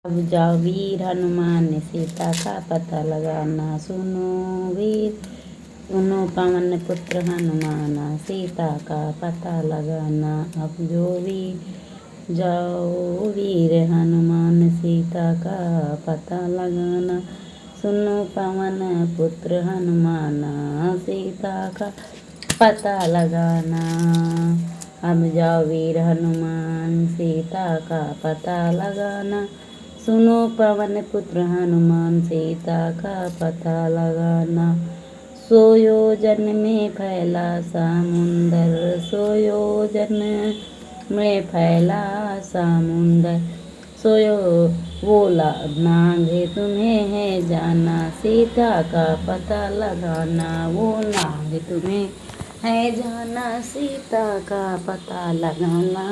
अब जाओ वीर हनुमान ने सीता का पता लगाना। सुनो वीर, सुनो पवन पुत्र हनुमान, सीता का पता लगाना। अब जो वीर जाओ वीर हनुमान, सीता का पता लगाना। सुनो पवन पुत्र हनुमान, सीता का पता लगाना। अब जाओ वीर हनुमान, सीता का पता लगाना। सुनो पवन पुत्र हनुमान, सीता का पता लगाना। 100 योजन में फैला समुंदर, 100 योजन में फैला समुंदर। सोयो बोला नागे तुम्हें है जाना, सीता का पता लगाना। वो नागे तुम्हें है जाना, सीता का पता लगाना।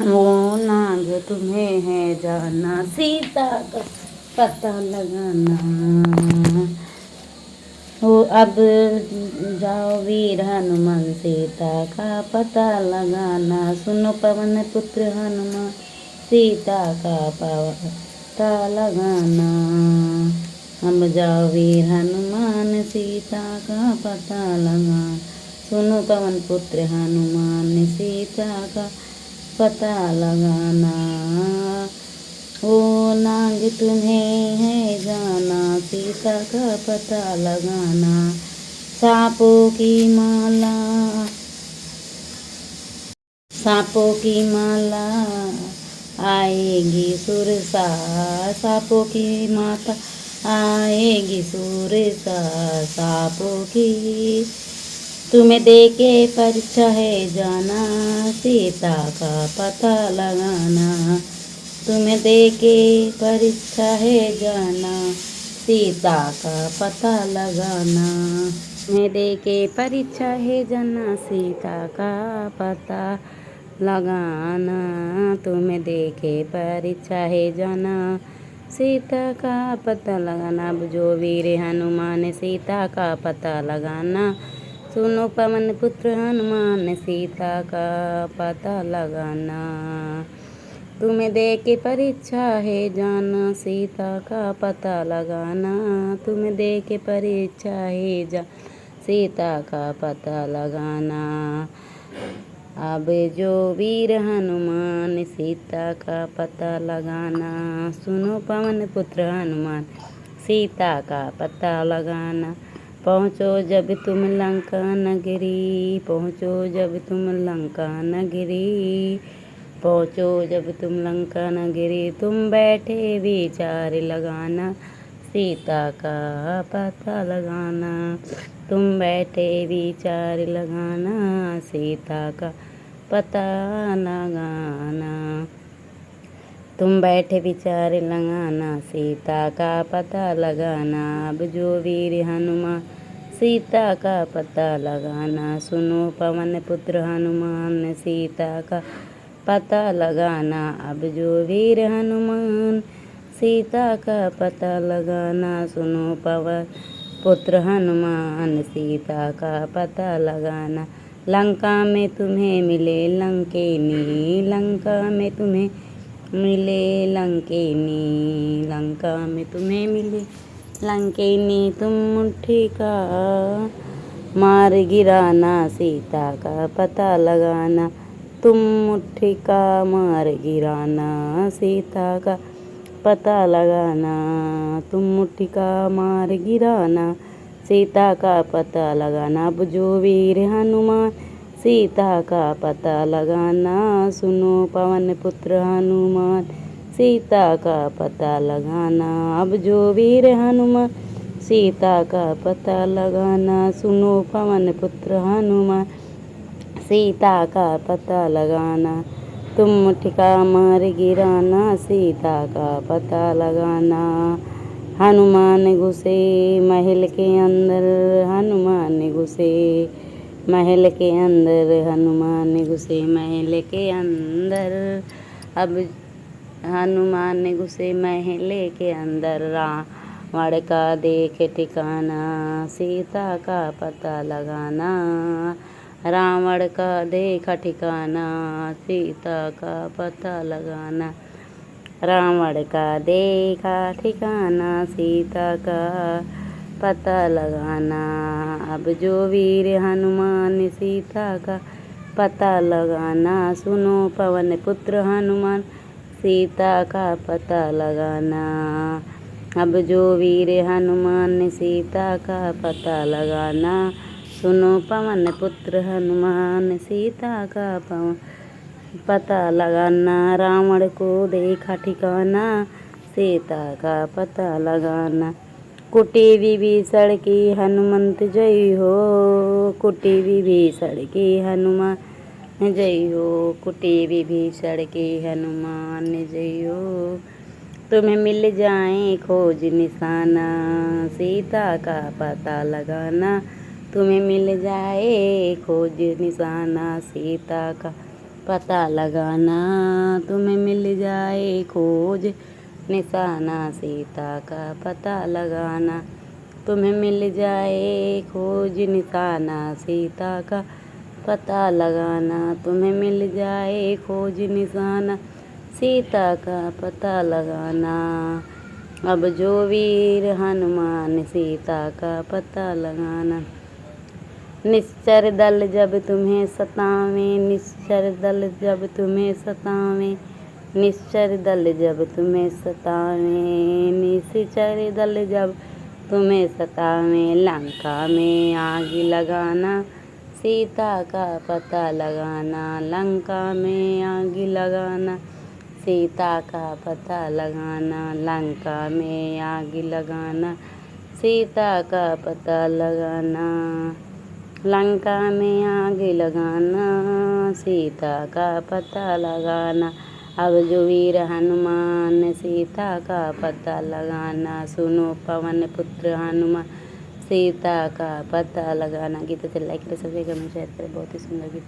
वो नाग तुम्हें है जाना, सीता का पता लगाना। वो अब जाओ वीर हनुमान, सीता का पता लगाना। सुनो पवन पुत्र हनुमान, सीता का पता लगाना। अब जाओ वीर हनुमान, सीता का पता लगाना। सुनो पवन पुत्र हनुमान, सीता का पता लगाना। वो नाग तुम्हें है जाना, सीता का पता लगाना। सांपों की माला, सांपों की माला आएगी सुरसा, सांपों की माता आएगी सुरसा। सांपों की तुम्हें देके परीक्षा है जाना, सीता का पता लगाना। तुम्हें देके परीक्षा है जाना, सीता का पता लगाना। तुम्हें देके परीक्षा है जाना, सीता का पता लगाना। तुम्हें देके परीक्षा है जाना, सीता का पता लगाना। अब जो वीर हनुमान, सीता का पता लगाना। सुनो पवन पुत्र हनुमान, सीता का पता लगाना। तुम्हें दे के परीक्षा है जाना, सीता का पता लगाना। तुम्हें दे के परीक्षा है जा, सीता का पता लगाना। अब जो वीर हनुमान, सीता का पता लगाना। सुनो पवन पुत्र हनुमान, सीता का पता लगाना। पहुँचो जब तुम लंका नगरी, पहुँचो जब तुम लंका नगरी, पहुँचो जब तुम लंका नगरी। तुम बैठे विचार लगाना, सीता का पता लगाना। तुम बैठे विचार लगाना, सीता का पता लगाना। तुम बैठे विचार लगाना, सीता का पता लगाना। अब जो वीर हनुमान, सीता का पता लगाना। सुनो पवन पुत्र हनुमान, सीता का पता लगाना। अब जो वीर हनुमान, सीता का पता लगाना। सुनो पवन पुत्र हनुमान, सीता का पता लगाना। लंका में तुम्हें मिले लंकेनी, लंका में तुम्हें मिले लंकेनी, लंका में तुम्हें मिले लंकेनी। तुम मुट्ठी का मार गिराना, सीता का पता लगाना। तुम मुट्ठी का मार गिराना, सीता का पता लगाना। तुम मुट्ठी का मार गिराना, सीता का पता लगाना। अब जो वीर हनुमान, सीता का पता लगाना। सुनो पवन पुत्र हनुमान, सीता का पता लगाना। अब जो वीर हनुमान, सीता का पता लगाना। सुनो पवन पुत्र हनुमान, सीता का पता लगाना। तुम मुट्ठी का मार गिराना, सीता का पता लगाना। हनुमान घुसे महल के अंदर, हनुमान घुसे महल के अंदर, हनुमान घुसे महल के अंदर। अब हनुमान घुसे महल के अंदर। रावण का देख ठिकाना, सीता का पता लगाना। रावण का देख ठिकाना, सीता का पता लगाना। रावण का देखा ठिकाना, सीता का पता लगाना। अब जो वीर हनुमान, सीता का पता लगाना। सुनो पवन पुत्र हनुमान, सीता का पता लगाना। अब जो वीर हनुमान, सीता का पता लगाना। सुनो पवन पुत्र हनुमान, सीता का पता लगाना। रावण को देखा ठिकाना, सीता का पता लगाना। कुटी विभीषण की हनुमंत जय हो, कुटी विभीषण की हनुमान जय हो, कुटी विभीषण की हनुमान जय हो। तुम्हें मिल जाए खोज निशाना, सीता का पता लगाना। तुम्हें मिल जाए खोज निशाना, सीता का पता लगाना। तुम्हें मिल जाए खोज निशाना, सीता का पता लगाना। तुम्हें मिल जाए खोज निशाना, सीता का पता लगाना। तुम्हें मिल जाए खोज निशाना, सीता का पता लगाना। अब जो वीर हनुमान, सीता का पता लगाना। निश्चर दल जब तुम्हें सतावें, निश्चर दल जब तुम्हें सतावें, निश्चर दल जब तुम्हें सतावें, निश्चर दल जब तुम्हें सतावें। लंका में आग लगाना, सीता का पता लगाना। लंका में आग लगाना, सीता का पता लगाना। लंका में आग लगाना, सीता का पता लगाना। लंका में आग लगाना, सीता का पता लगाना। अब जो वीर हनुमान, सीता का पता लगाना। सुनो पवन पुत्र हनुमान, सीता का पता लगाना। गीत अच्छा लाइक करें, सब्सक्राइब करें, शेयर करें। बहुत ही सुंदर गीत।